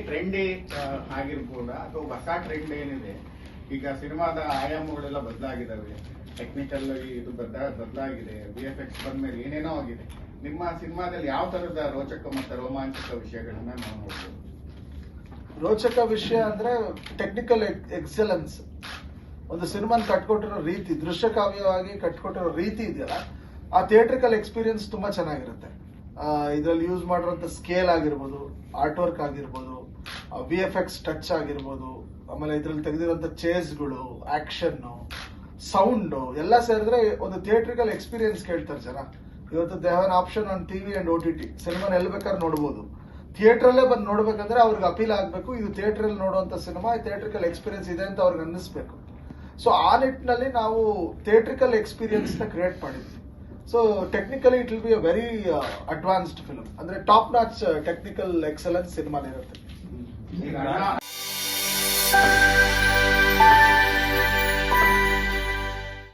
Trendy ಆಗಿರ್ಬೋದಾ ಅಥವಾ ಹೊಸ trend ಏನಿದೆ? ಈಗ ಸಿನಿಮಾದ ಆಯಾಮಗಳೆಲ್ಲ ಬದಲಾಗಿದ್ದಾವೆ, ಟೆಕ್ನಿಕಲ್ ಇದು ಬದಲಾಗಿದೆ, VFX ಬಂದ್ಮೇಲೆ ಏನೇನೋ ಆಗಿದೆ. ನಿಮ್ಮ ಸಿನಿಮಾದಲ್ಲಿ ಯಾವ ತರದ ರೋಚಕ ಮತ್ತು ರೋಮಾಂಚಕ ವಿಷಯಗಳನ್ನ ನಾವು ನೋಡ್ಬೋದು? ರೋಚಕ ವಿಷಯ ಅಂದ್ರೆ ಟೆಕ್ನಿಕಲ್ ಎಕ್ಸಲೆನ್ಸ್. ಒಂದು ಸಿನಿಮಾನ ಕಟ್ಕೊಟ್ಟಿರೋ ರೀತಿ, ದೃಶ್ಯ ಕಾವ್ಯವಾಗಿ ಕಟ್ಕೊಟ್ಟಿರೋ ರೀತಿ ಇದೆಯಲ್ಲ, ಆ ಥಿಯೇಟ್ರಿಕಲ್ ಎಕ್ಸ್ಪೀರಿಯನ್ಸ್ ತುಂಬಾ ಚೆನ್ನಾಗಿರುತ್ತೆ. ಇದರಲ್ಲಿ ಯೂಸ್ ಮಾಡಿರೋಂಥ ಸ್ಕೇಲ್ ಆಗಿರ್ಬೋದು, ಆರ್ಟ್ ವರ್ಕ್ ಆಗಿರ್ಬೋದು, VFX ಟಚ್ ಆಗಿರ್ಬೋದು, ಆಮೇಲೆ ಇದರಲ್ಲಿ ತೆಗೆದಿರೋಂಥ ಚೇಸ್ಗಳು, ಆಕ್ಷನ್, ಸೌಂಡ್ ಎಲ್ಲ ಸೇರಿದ್ರೆ ಒಂದು ಥಿಯೇಟ್ರಿಕಲ್ ಎಕ್ಸ್ಪೀರಿಯನ್ಸ್ ಕೇಳ್ತಾರೆ ಜನ. ಇವತ್ತು they have an option on TV and OTT. ಸಿನಿಮಾನ ಎಲ್ಲಿ ಬೇಕಾದ್ರೆ ನೋಡ್ಬೋದು. ಥಿಯೇಟ್ರಲ್ಲೇ ಬಂದು ನೋಡ್ಬೇಕಂದ್ರೆ ಅವ್ರಿಗೆ ಅಪೀಲ್ ಆಗಬೇಕು, ಇದು ಥಿಯೇಟ್ರಲ್ಲಿ ನೋಡುವಂಥ ಸಿನಿಮಾ, ಥಿಯೇಟ್ರಿಕಲ್ ಎಕ್ಸ್ಪೀರಿಯನ್ಸ್ ಇದೆ ಅಂತ ಅವ್ರಿಗೆ ಅನ್ನಿಸ್ಬೇಕು. ಸೊ ಆ ನಿಟ್ಟಿನಲ್ಲಿ ನಾವು ಥಿಯೇಟ್ರಿಕಲ್ ಎಕ್ಸ್ಪೀರಿಯನ್ಸ್ ನ ಕ್ರಿಯೇಟ್ ಮಾಡಿದ್ವಿ. So technically it will be a very advanced film. ಅಂದ್ರೆ top notch technical excellence cinema ಇರುತ್ತೆ.